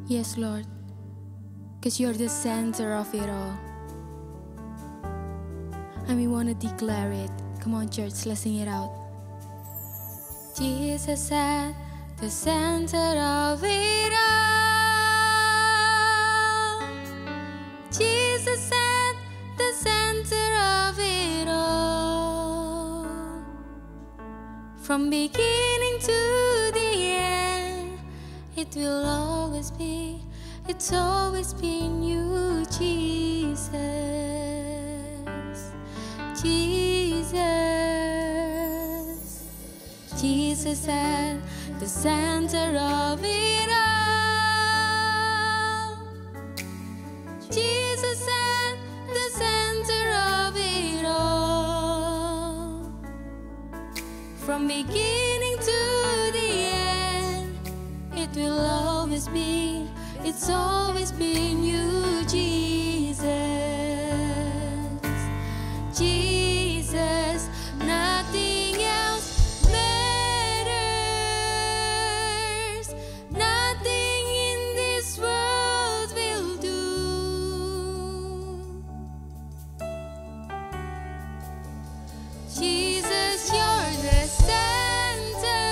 Yes, Lord, because you're the center of it all. And we want to declare it. Come on, church, let's sing it out. Jesus at the center of it all. Jesus at the center of it all. From beginning to the end, it will always be, it's always been you, Jesus. Jesus. Jesus at the center of it all. Jesus at the center of it all. From beginning to the end, it will always be, it's always been you, Jesus. Jesus, nothing else matters. Nothing in this world will do. Jesus, you're the center,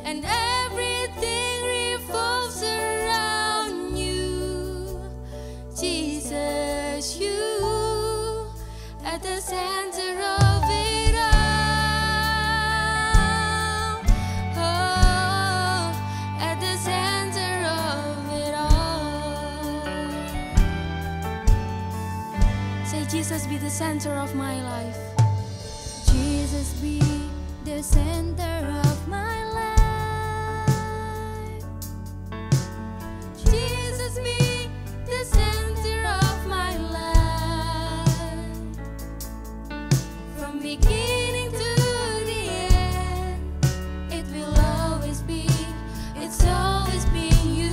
and everything revolves around you. Jesus, you at the center of it all. Oh, at the center of it all. Say, Jesus, be the center of my life. Jesus, be the center of my life. Jesus, be the center of my life. From beginning to the end, it will always be, it's always been you,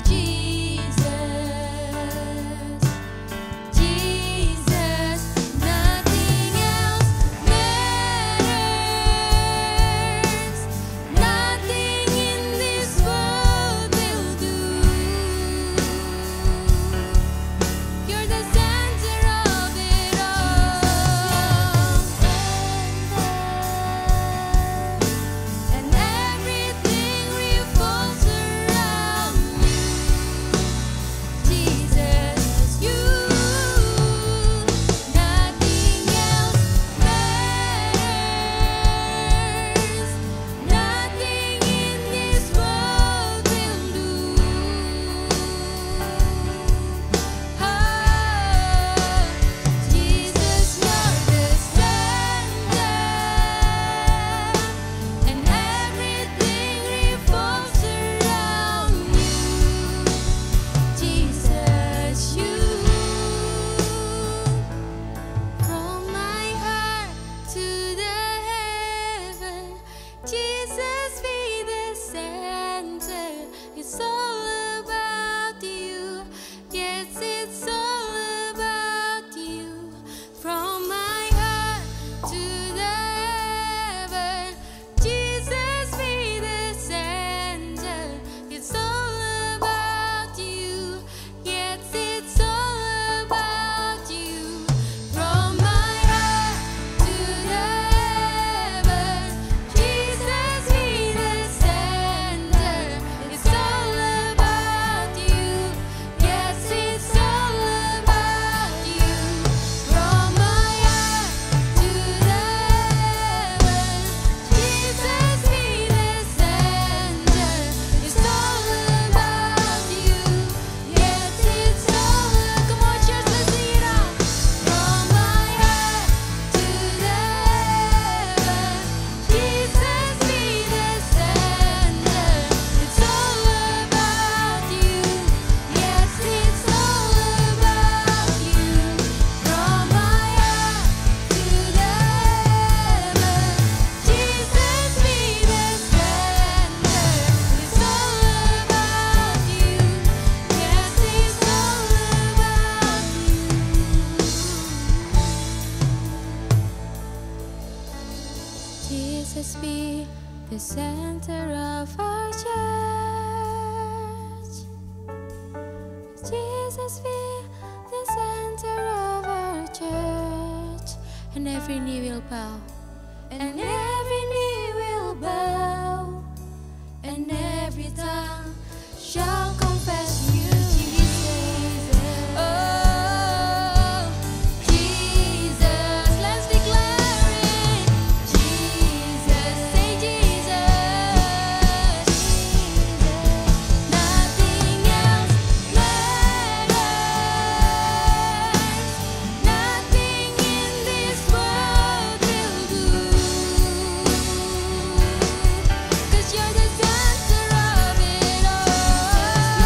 Jesus. Jesus, nothing else matters. Jesus be the center of our church, and every knee will bow, and every knee will bow, and every tongue shall confess you, Jesus. Oh, Jesus, let's declare it. Jesus, say Jesus. Nothing else matters. Nothing in this world will do. 'Cause you're the center of it all.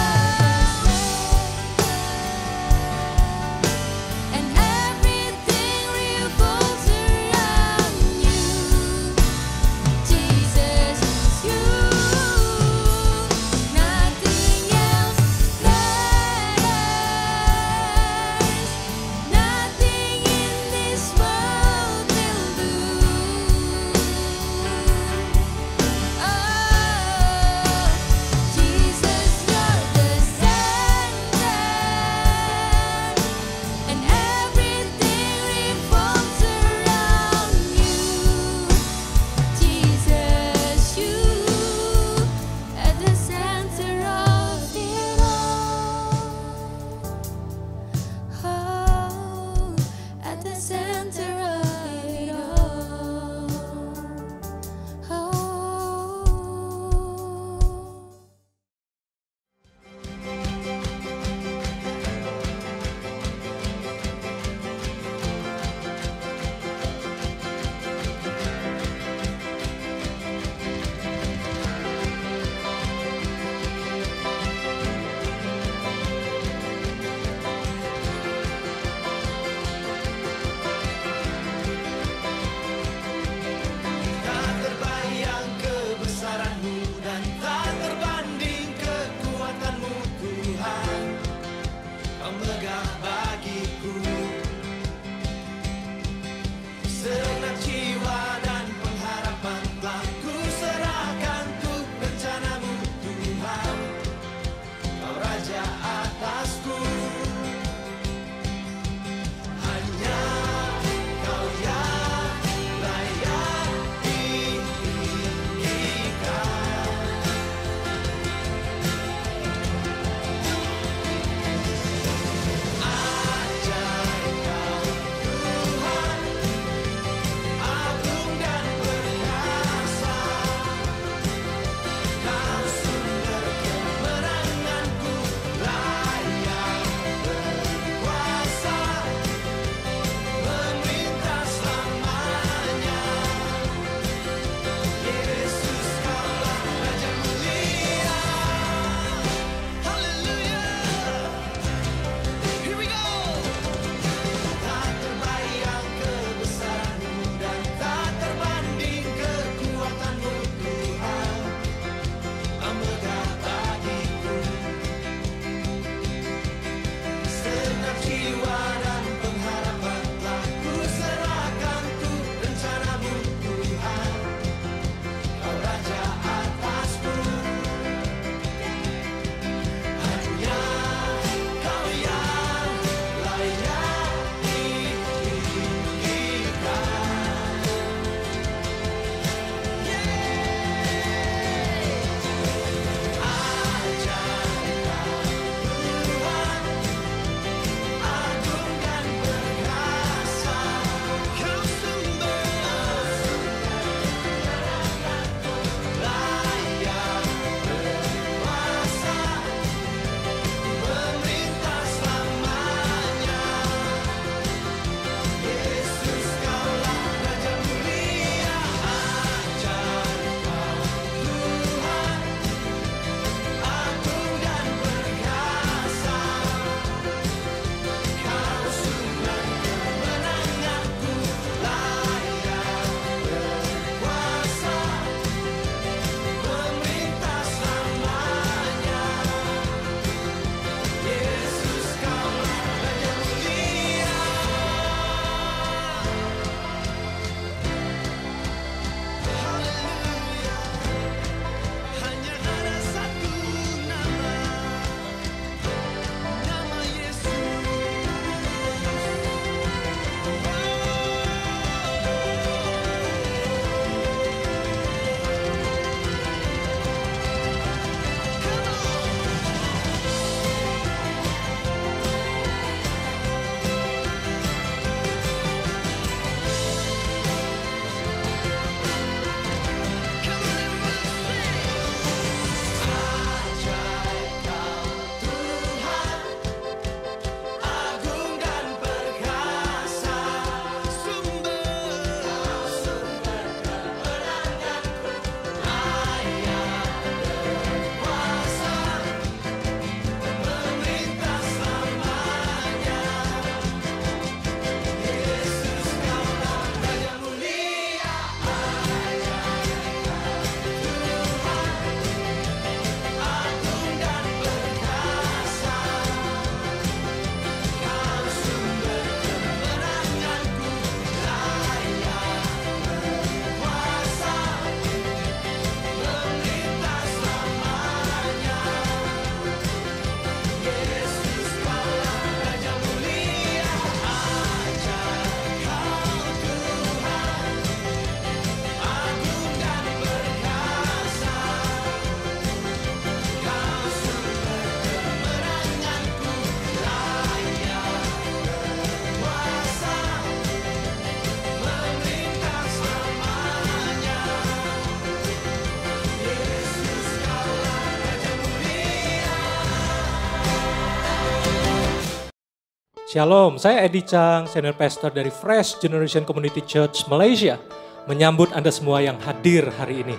Shalom, saya Edi Chang, Senior Pastor dari Fresh Generation Community Church Malaysia. Menyambut Anda semua yang hadir hari ini.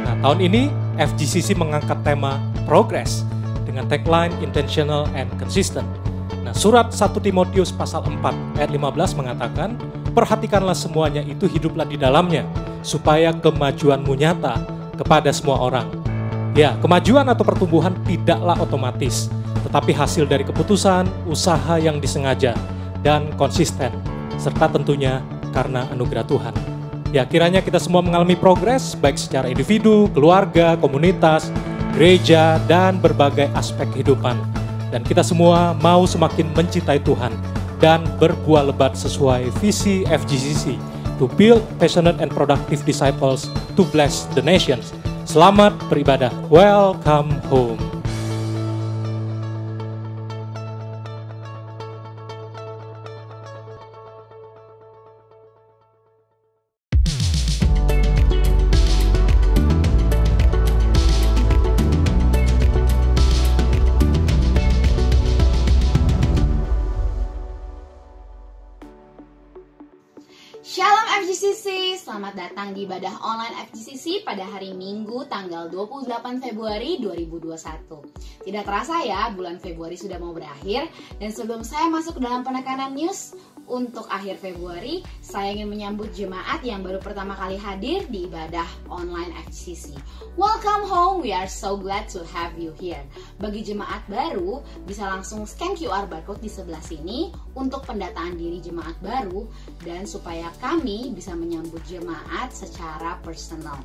Nah, tahun ini FGCC mengangkat tema Progress dengan tagline Intentional and Consistent. Nah, surat 1 Timotius pasal 4 ayat 15 mengatakan, perhatikanlah semuanya itu, hiduplah di dalamnya, supaya kemajuanmu nyata kepada semua orang. Ya, kemajuan atau pertumbuhan tidaklah otomatis, tetapi hasil dari keputusan, usaha yang disengaja, dan konsisten, serta tentunya karena anugerah Tuhan. Ya, kiranya kita semua mengalami progres, baik secara individu, keluarga, komunitas, gereja, dan berbagai aspek kehidupan. Dan kita semua mau semakin mencintai Tuhan, dan berbuah lebat sesuai visi FGCC, to build passionate and productive disciples to bless the nations. Selamat beribadah. Welcome home. Shalom FGCC, selamat datang di ibadah online FGCC pada hari Minggu tanggal 28 Februari 2021. Tidak terasa ya, bulan Februari sudah mau berakhir, dan sebelum saya masuk ke dalam penekanan news untuk akhir Februari, saya ingin menyambut jemaat yang baru pertama kali hadir di ibadah online FGCC. Welcome home, we are so glad to have you here. Bagi jemaat baru, bisa langsung scan QR barcode di sebelah sini untuk pendataan diri jemaat baru dan supaya kami bisa menyambut jemaat secara personal.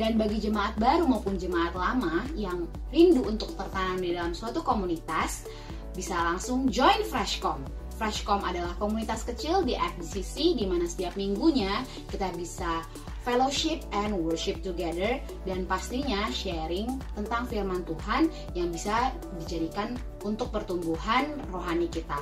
Dan bagi jemaat baru maupun jemaat lama yang rindu untuk tertanam di dalam suatu komunitas, bisa langsung join Freshcom. Freshcom adalah komunitas kecil di FGCC di mana setiap minggunya kita bisa fellowship and worship together, dan pastinya sharing tentang firman Tuhan yang bisa dijadikan untuk pertumbuhan rohani kita.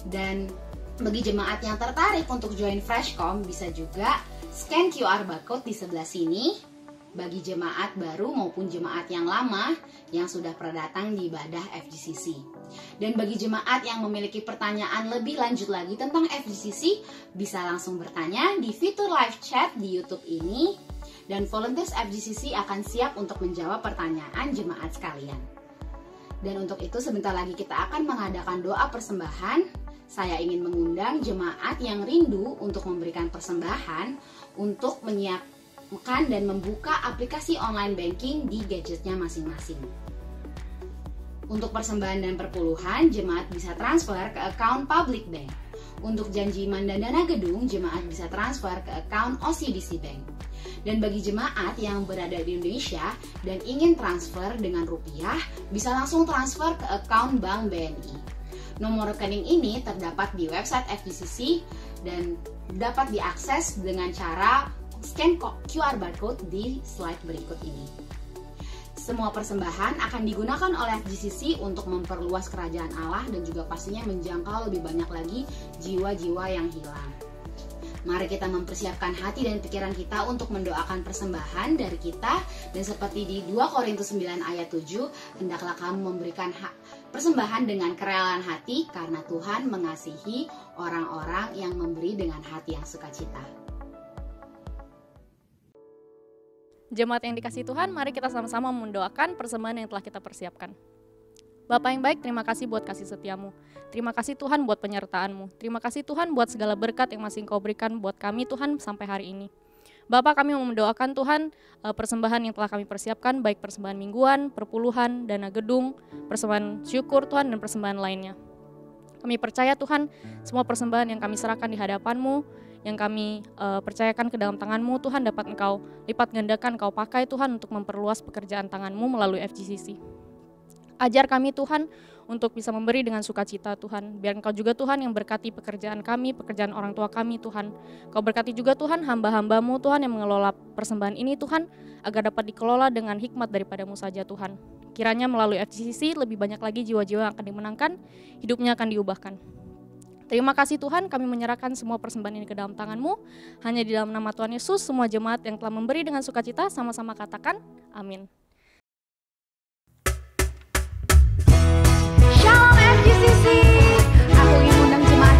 Dan bagi jemaat yang tertarik untuk join Freshcom, bisa juga scan QR barcode di sebelah sini bagi jemaat baru maupun jemaat yang lama yang sudah pernah datang di ibadah FGCC. Dan bagi jemaat yang memiliki pertanyaan lebih lanjut lagi tentang FGCC, bisa langsung bertanya di fitur live chat di YouTube ini, dan volunteers FGCC akan siap untuk menjawab pertanyaan jemaat sekalian. Dan untuk itu sebentar lagi kita akan mengadakan doa persembahan. Saya ingin mengundang jemaat yang rindu untuk memberikan persembahan untuk menyiapkan dan membuka aplikasi online banking di gadgetnya masing-masing. Untuk persembahan dan perpuluhan, jemaat bisa transfer ke account Public Bank. Untuk janji iman dan dana gedung, jemaat bisa transfer ke account OCBC Bank. Dan bagi jemaat yang berada di Indonesia dan ingin transfer dengan rupiah, bisa langsung transfer ke account Bank BNI. Nomor rekening ini terdapat di website FGCC dan dapat diakses dengan cara scan QR barcode di slide berikut ini. Semua persembahan akan digunakan oleh FGCC untuk memperluas kerajaan Allah dan juga pastinya menjangkau lebih banyak lagi jiwa-jiwa yang hilang. Mari kita mempersiapkan hati dan pikiran kita untuk mendoakan persembahan dari kita, dan seperti di 2 Korintus 9 ayat 7, hendaklah kamu memberikan persembahan dengan kerelaan hati karena Tuhan mengasihi orang-orang yang memberi dengan hati yang sukacita. Jemaat yang dikasihi Tuhan, mari kita sama-sama mendoakan persembahan yang telah kita persiapkan. Bapa yang baik, terima kasih buat kasih setiamu. Terima kasih Tuhan buat penyertaan-Mu. Terima kasih Tuhan buat segala berkat yang masih Engkau berikan buat kami Tuhan sampai hari ini. Bapa, kami mau mendoakan Tuhan persembahan yang telah kami persiapkan, baik persembahan mingguan, perpuluhan, dana gedung, persembahan syukur Tuhan, dan persembahan lainnya. Kami percaya Tuhan, semua persembahan yang kami serahkan di hadapan-Mu, yang kami percayakan ke dalam tangan-Mu Tuhan, dapat Engkau lipat gandakan, Engkau pakai Tuhan untuk memperluas pekerjaan tangan-Mu melalui FGCC. Ajar kami Tuhan untuk bisa memberi dengan sukacita Tuhan. Biar Engkau juga Tuhan yang berkati pekerjaan kami, pekerjaan orang tua kami Tuhan. Engkau berkati juga Tuhan hamba-hamba-Mu Tuhan yang mengelola persembahan ini Tuhan, agar dapat dikelola dengan hikmat daripada-Mu saja Tuhan. Kiranya melalui FGCC lebih banyak lagi jiwa-jiwa yang akan dimenangkan, hidupnya akan diubahkan. Terima kasih Tuhan, kami menyerahkan semua persembahan ini ke dalam tangan-Mu. Hanya di dalam nama Tuhan Yesus, semua jemaat yang telah memberi dengan sukacita, sama-sama katakan, amin. Shalom FGCC, aku ingin undang jemaat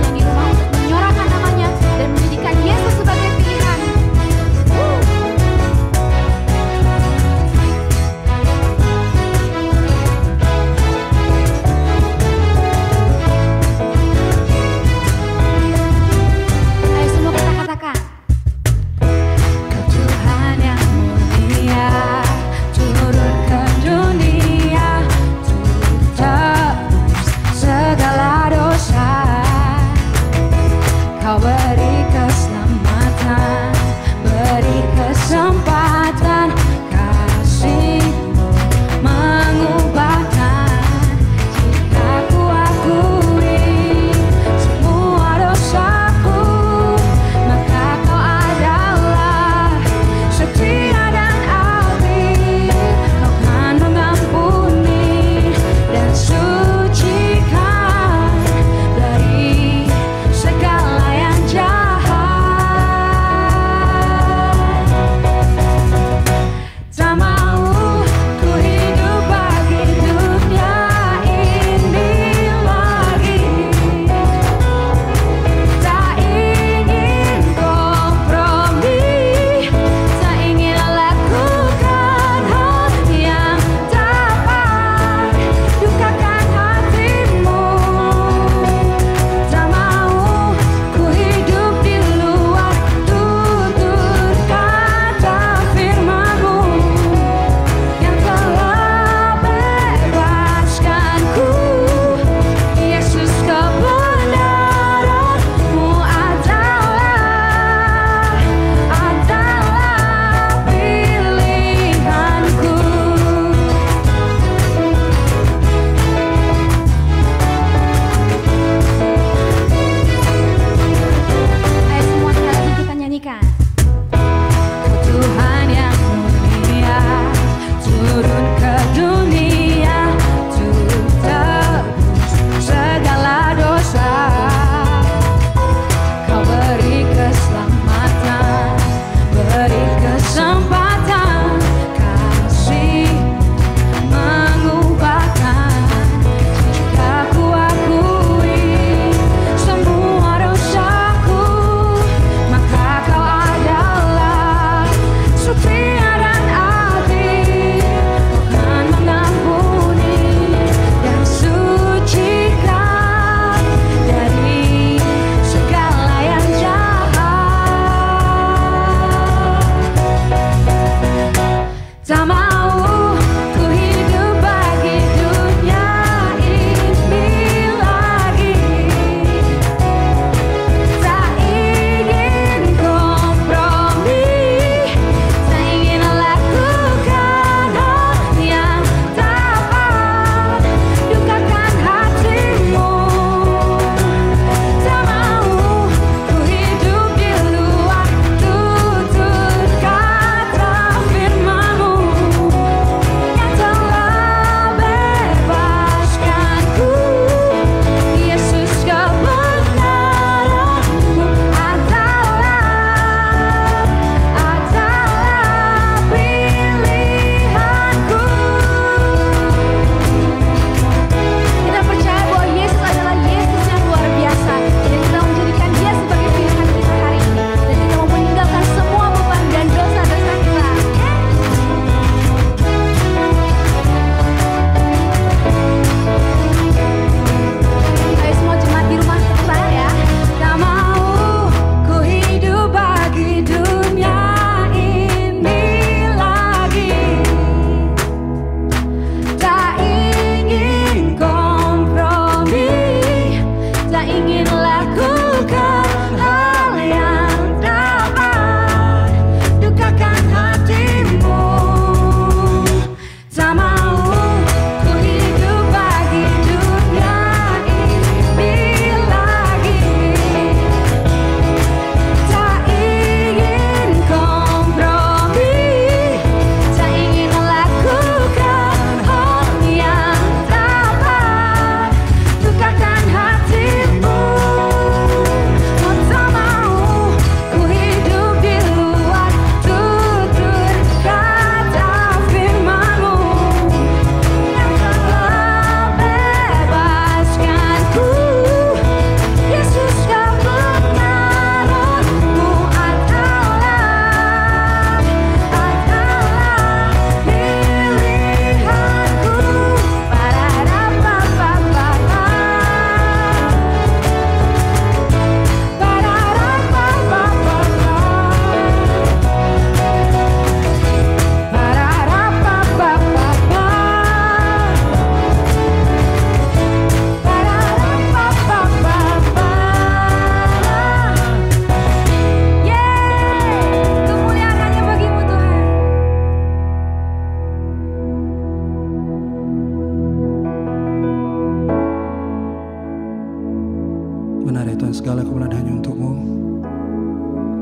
Segala kemuliaan hanya untuk-Mu,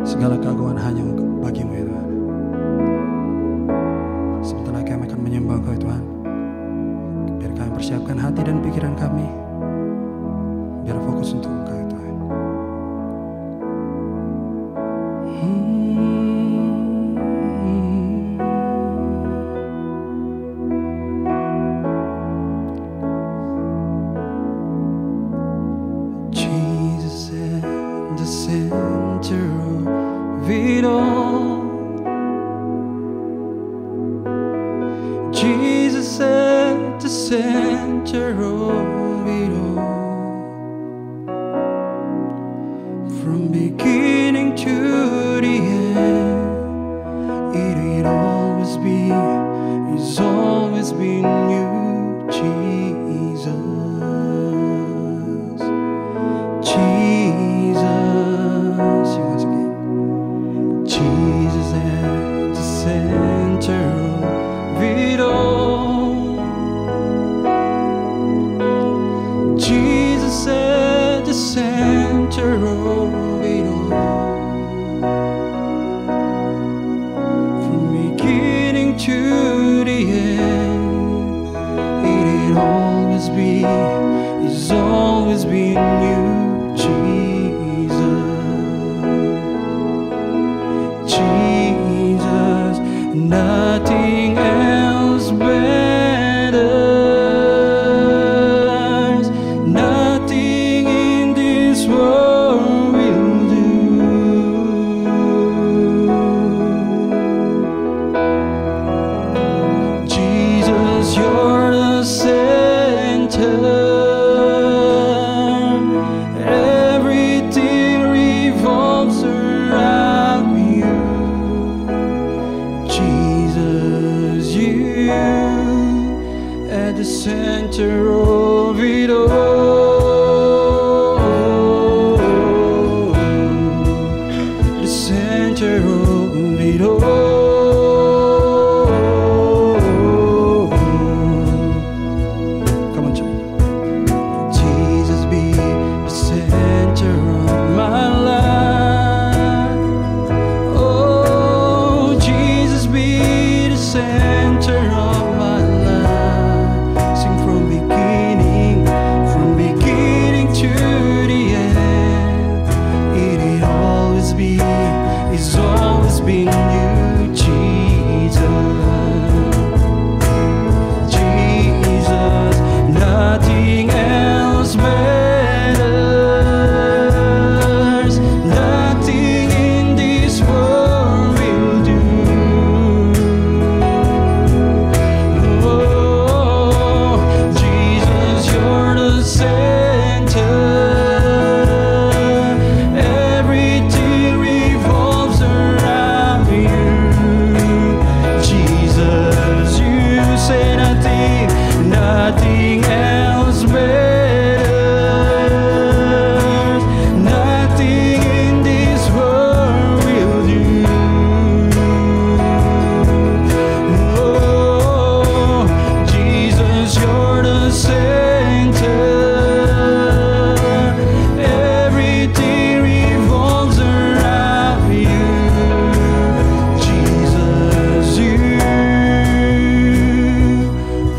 segala keagungan hanya bagi-Mu ya Tuhan. Sebentar lagi kami akan menyembah Engkau ya Tuhan. Biar kami persiapkan hati dan pikiran kami, biar fokus untuk Engkau ya Tuhan. Jesus at the center of it all. Jesus at the center of it all. From beginning to the end, it'll always be, it's always been you, Jesus. Jesus, sing once again. Jesus at the center of it all. Jesus at the center of it all. From beginning to the end, it'll always be, it's always been you, Jesus. Jesus, nothing else matters. Nothing in this world will do. Jesus, you're the center. Everything revolves around you. Jesus, you at the center of it all. The center of it all. Come on, church. Jesus be the center of my life. Oh, Jesus be the center of my life. Sing from beginning to the end. It'll always be, it's always been you, Jesus. Jesus, nothing else matters. Nothing in this world will do. Oh, Jesus, you're the center. Everything revolves around you. Jesus, you say nothing, nothing else matters. Nothing in this world will do. Oh, Jesus, you're the center. Everything revolves around you. Jesus, you,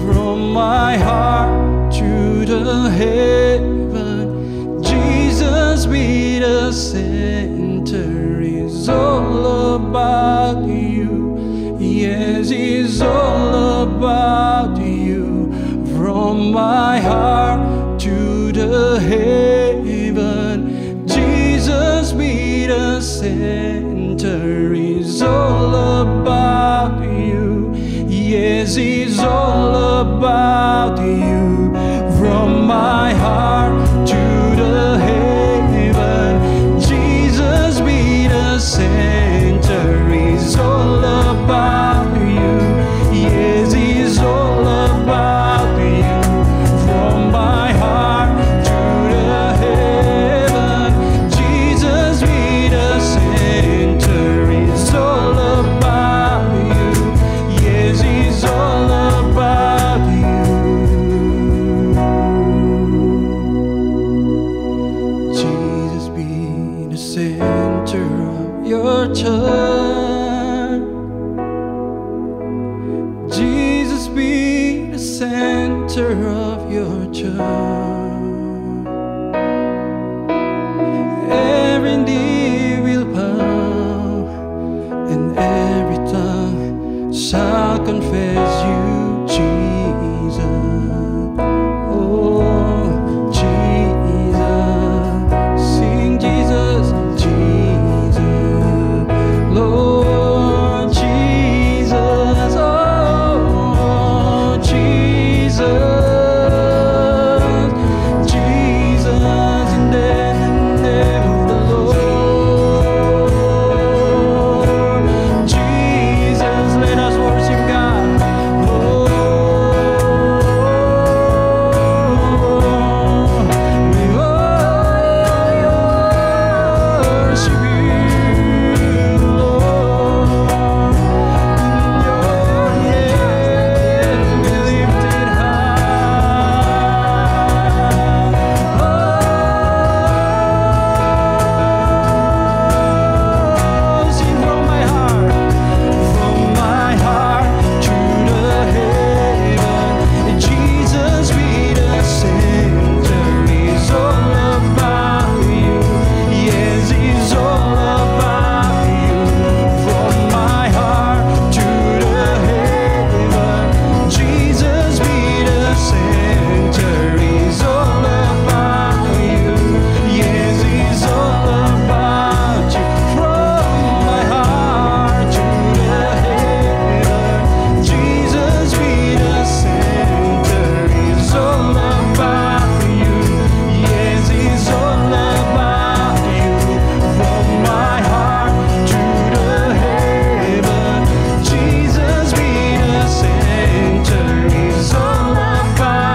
from my heart to the heaven, Jesus be the center. It's all about you. Yes, it's all about you. From my heart to the heaven, Jesus be the center. It's all about you. Yes, it's all about you. From my heart to the heaven, Jesus be the center. It's all about you. Yes, it's all about you. From my heart to the heaven, Jesus be the center. It's all about you. Yes, it's all about you. of your church. Every knee will bow and every tongue shall confess you, Jesus. Oh, Jesus. Sing Jesus, Jesus. Lord Jesus. Oh, Jesus. Jesus in the name of the Lord. Jesus, let us worship God. Oh, we worship you, Lord. In your name be lifted high. Sing from my heart to the heaven. Jesus be the center. It's all about you. Yes, it's all about you. From my heart to the heaven. Jesus be the center. It's all about you. Yes, it's all about you. From my heart to the heaven. Jesus be the center. It's all about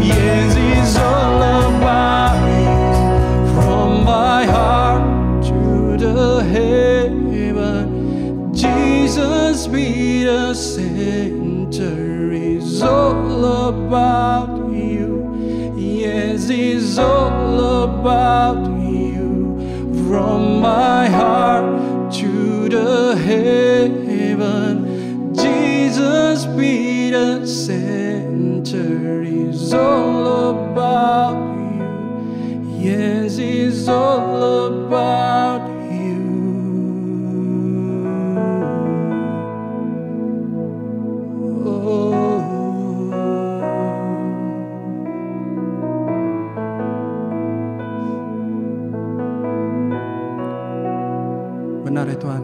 you. Yes, it's all about you. From my heart to the heaven. Jesus be the center. It's all about you. Yes, it's all about you. From my heart to the heaven. Jesus be the center. It's all about you. Yes, it's all about you. From my heart to the heaven. Jesus be the center. It's all about you. Yes, it's all about you. Oh. Benar ya Tuhan,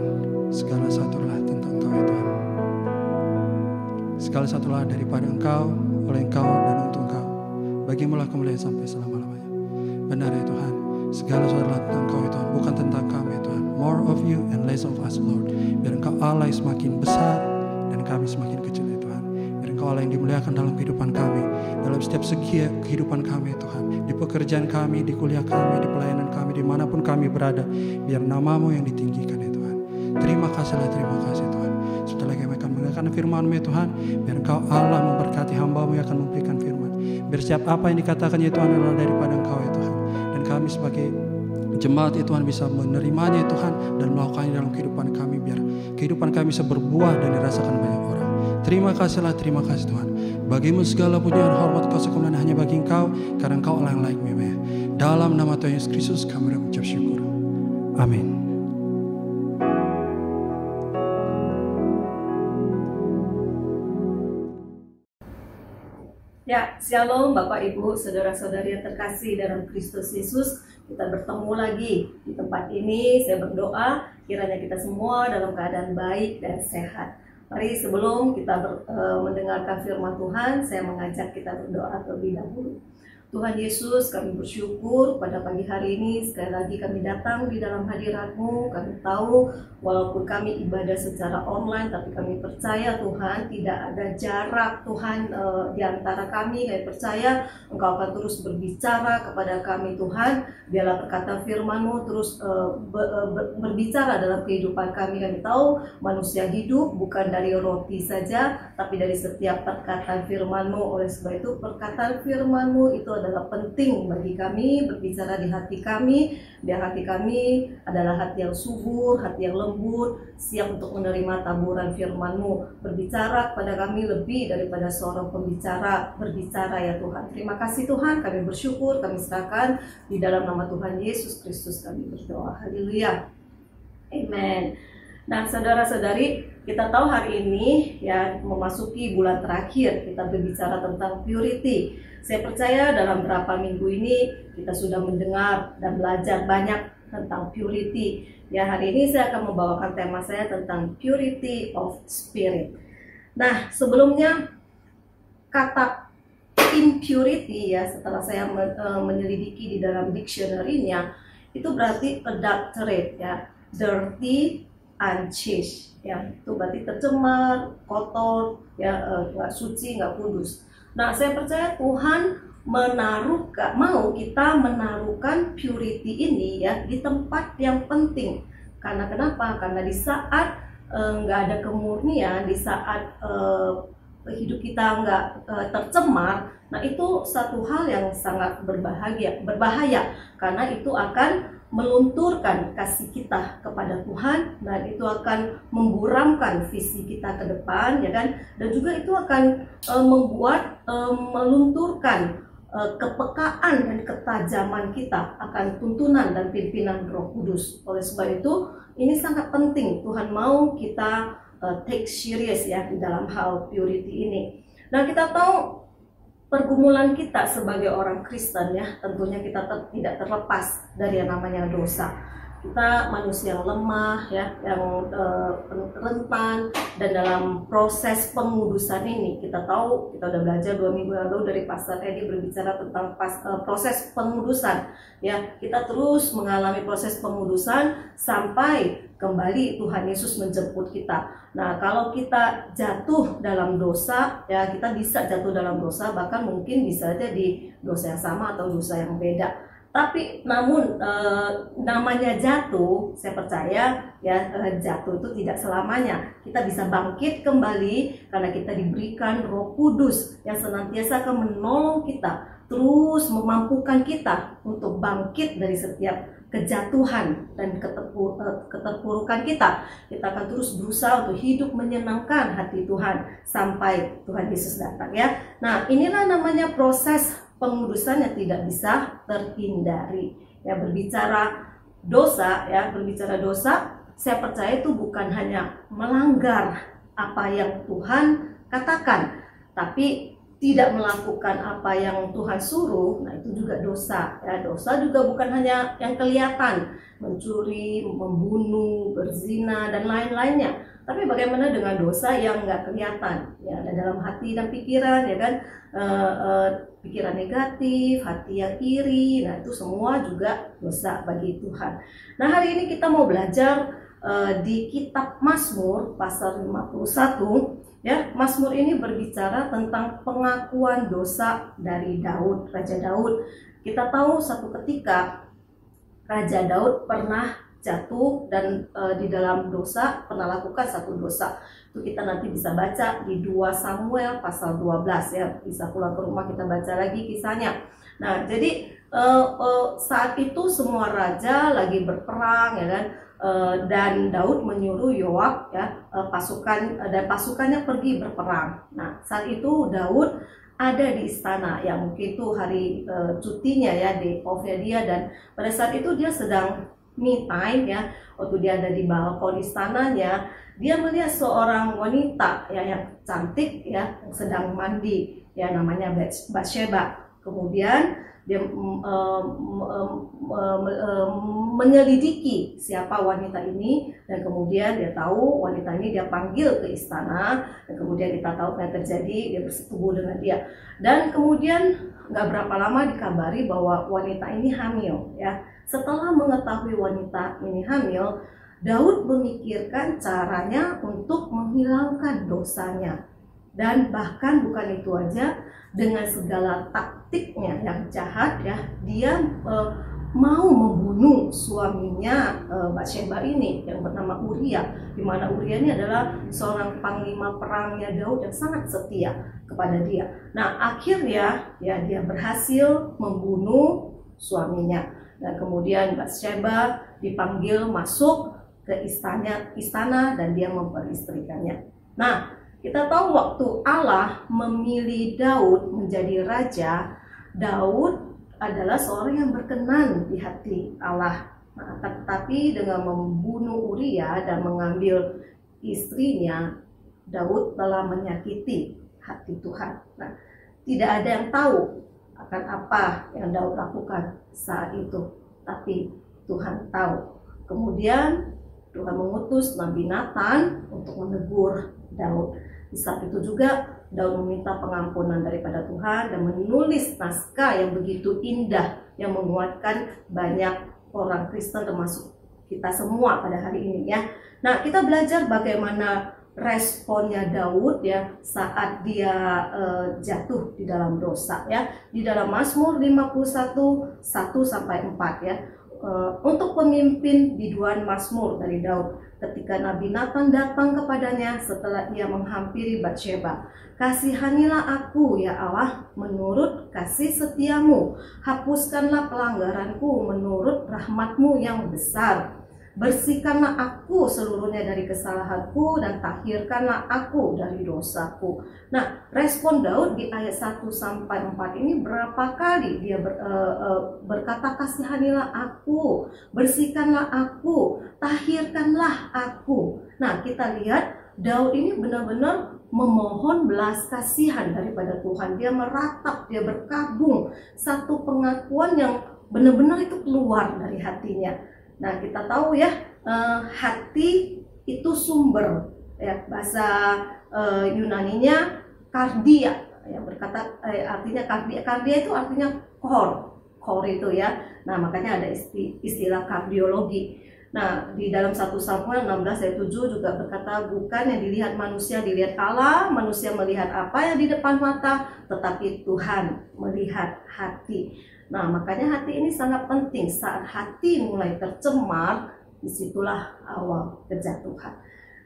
segala satulah tentang Engkau ya Tuhan. Segala satulah daripada Engkau, oleh Engkau dan untuk Engkau. Bagimulah kemuliaan sampai selama-lamanya. Benar ya Tuhan, segala satulah tentang Engkau ya Tuhan, bukan tentang kami ya Tuhan. More of you and less of us Lord. Biar Engkau Allah yang semakin besar dan kami semakin kecil ya Tuhan. Biar Engkau Allah yang dimuliakan dalam kehidupan kami, dalam setiap segi kehidupan kami ya Tuhan. Di pekerjaan kami, di kuliah kami, di pelayanan kami, dimanapun kami berada. Biar namamu yang ditinggikan ya Tuhan. Terima kasih Tuhan. Setelah kami akan mendengarkan firman-Mu ya Tuhan, biar Engkau Allah memberkati hamba-Mu yang akan memberikan firman. Biar setiap apa yang dikatakan ya Tuhan adalah daripada Engkau ya Tuhan. Dan kami sebagai jemaat ya Tuhan bisa menerimanya ya Tuhan dan melakukannya dalam kehidupan kami. Biar kehidupan kami bisa berbuah dan dirasakan banyak orang. Terima kasih Tuhan. Bagimu segala pujian, hormat, kuasa, kemuliaan hanya bagi Engkau, karena Engkau Allah yang layak menyembah. Dalam nama Tuhan Yesus Kristus kami mengucap syukur. Amin. Ya, shalom Bapak Ibu, saudara-saudari yang terkasih dalam Kristus Yesus. Kita bertemu lagi di tempat ini. Saya berdoa kiranya kita semua dalam keadaan baik dan sehat. Mari sebelum kita mendengarkan firman Tuhan, saya mengajak kita berdoa terlebih dahulu. Tuhan Yesus, kami bersyukur pada pagi hari ini sekali lagi kami datang di dalam hadirat-Mu. Kami tahu walaupun kami ibadah secara online, tapi kami percaya Tuhan tidak ada jarak Tuhan di antara kami. Kami percaya Engkau akan terus berbicara kepada kami Tuhan. Biarlah perkataan firman-Mu terus berbicara dalam kehidupan kami. Kami tahu manusia hidup bukan dari roti saja, tapi dari setiap perkataan firman-Mu. Oleh sebab itu perkataan firman-Mu itu adalah penting bagi kami, berbicara di hati kami, biar hati kami adalah hati yang subur, hati yang lembut, siap untuk menerima taburan firman-Mu. Berbicara kepada kami lebih daripada seorang pembicara, berbicara ya Tuhan. Terima kasih Tuhan, kami bersyukur, kami serahkan di dalam nama Tuhan Yesus Kristus kami berdoa. Haleluya. Amen. Nah, saudara-saudari, kita tahu hari ini ya memasuki bulan terakhir, kita berbicara tentang purity. Saya percaya dalam beberapa minggu ini kita sudah mendengar dan belajar banyak tentang purity. Ya, hari ini saya akan membawakan tema saya tentang purity of spirit. Nah, sebelumnya kata impurity ya, setelah saya menyelidiki di dalam dictionary-nya, itu berarti adulterate ya, dirty, unchaste ya, itu berarti tercemar, kotor ya, nggak suci, nggak kudus. Nah, saya percaya Tuhan mau kita menaruhkan purity ini ya di tempat yang penting. Karena kenapa? Karena di saat nggak ada kemurnian, di saat hidup kita nggak tercemar, nah itu satu hal yang sangat berbahaya karena itu akan melunturkan kasih kita kepada Tuhan, dan itu akan memburamkan visi kita ke depan, ya kan? Dan juga itu akan melunturkan kepekaan dan ketajaman kita akan tuntunan dan pimpinan Roh Kudus. Oleh sebab itu, ini sangat penting. Tuhan mau kita take serious ya di dalam hal purity ini. Nah, kita tahu pergumulan kita sebagai orang Kristen ya, tentunya kita tidak terlepas dari yang namanya dosa. Kita manusia yang lemah ya, yang rentan, dan dalam proses pengudusan ini kita tahu, kita udah belajar 2 minggu lalu dari Pastor Edi berbicara tentang proses pengudusan ya. Kita terus mengalami proses pengudusan sampai kembali Tuhan Yesus menjemput kita. Nah, kalau kita jatuh dalam dosa ya, kita bisa jatuh dalam dosa, bahkan mungkin bisa aja di dosa yang sama atau dosa yang beda. Tapi namun namanya jatuh, saya percaya ya, jatuh itu tidak selamanya. Kita bisa bangkit kembali karena kita diberikan Roh Kudus yang senantiasa akan menolong kita, terus memampukan kita untuk bangkit dari setiap kejatuhan dan keterpurukan kita. Kita akan terus berusaha untuk hidup menyenangkan hati Tuhan sampai Tuhan Yesus datang ya. Nah, inilah namanya proses pengudusan yang tidak bisa terhindari. Ya, berbicara dosa ya, saya percaya itu bukan hanya melanggar apa yang Tuhan katakan, tapi tidak melakukan apa yang Tuhan suruh. Nah, itu juga dosa ya. Dosa juga bukan hanya yang kelihatan, mencuri, membunuh, berzina dan lain-lainnya. Tapi bagaimana dengan dosa yang nggak kelihatan ya, ada dalam hati dan pikiran ya kan, pikiran negatif, hati yang iri. Nah, itu semua juga dosa bagi Tuhan. Nah, hari ini kita mau belajar di kitab Mazmur pasal 51 ya. Mazmur ini berbicara tentang pengakuan dosa dari Daud, Raja Daud. Kita tahu satu ketika Raja Daud pernah jatuh dan di dalam dosa, pernah lakukan satu dosa. Itu kita nanti bisa baca di 2 Samuel pasal 12 ya. Bisa pulang ke rumah kita baca lagi kisahnya. Nah, jadi saat itu semua raja lagi berperang ya kan, dan Daud menyuruh Yoab ya, pasukannya pergi berperang. Nah, saat itu Daud ada di istana ya, mungkin itu hari cutinya ya, day off-nya dia, dan pada saat itu dia sedang me time ya. Waktu dia ada di balkon istananya, dia melihat seorang wanita ya yang cantik ya, yang sedang mandi ya, namanya Batsheba. Kemudian dia menyelidiki siapa wanita ini, dan kemudian dia tahu wanita ini, dia panggil ke istana, dan kemudian kita tahu apa yang terjadi, dia bersetubuh dengan dia. Dan kemudian nggak berapa lama dikabari bahwa wanita ini hamil ya. Setelah mengetahui wanita ini hamil, Daud memikirkan caranya untuk menghilangkan dosanya. Dan bahkan bukan itu aja, dengan segala taktiknya yang jahat ya, dia mau membunuh suaminya Batsheba ini yang bernama Uria, di mana Uria ini adalah seorang panglima perangnya Daud yang sangat setia kepada dia. Nah, akhirnya ya dia berhasil membunuh suaminya, dan kemudian Batsheba dipanggil masuk ke istana dan dia memperistrikannya. Nah, kita tahu waktu Allah memilih Daud menjadi raja, Daud adalah seorang yang berkenan di hati Allah. Nah, tetapi dengan membunuh Uria dan mengambil istrinya, Daud telah menyakiti hati Tuhan. Nah, tidak ada yang tahu akan apa yang Daud lakukan saat itu, tapi Tuhan tahu. Kemudian Tuhan mengutus Nabi Nathan untuk menegur Daud. Di saat itu juga Daud meminta pengampunan daripada Tuhan dan menulis naskah yang begitu indah yang menguatkan banyak orang Kristen termasuk kita semua pada hari ini ya. Nah, kita belajar bagaimana responnya Daud ya saat dia jatuh di dalam dosa ya. Di dalam Mazmur 51 1-4 ya. Untuk pemimpin biduan Mazmur dari Daud, ketika Nabi Nathan datang kepadanya setelah ia menghampiri Batsheba. Kasihanilah aku ya Allah menurut kasih setiamu, hapuskanlah pelanggaranku menurut rahmatmu yang besar. Bersihkanlah aku seluruhnya dari kesalahanku dan tahirkanlah aku dari dosaku. Nah, respon Daud di ayat 1-4 ini berapa kali dia berkata kasihanilah aku, bersihkanlah aku, tahirkanlah aku. Nah, kita lihat Daud ini benar-benar memohon belas kasihan daripada Tuhan. Dia meratap, dia berkabung, satu pengakuan yang benar-benar itu keluar dari hatinya. Nah, kita tahu ya, hati itu sumber ya, bahasa Yunaninya kardia ya, berkata artinya kardia itu artinya core itu ya. Nah, makanya ada istilah kardiologi. Nah, di dalam 1 Samuel 16 ayat 7 juga berkata, bukan yang dilihat manusia dilihat Allah, manusia melihat apa yang di depan mata, tetapi Tuhan melihat hati. Nah, makanya hati ini sangat penting. Saat hati mulai tercemar, disitulah awal kejatuhan.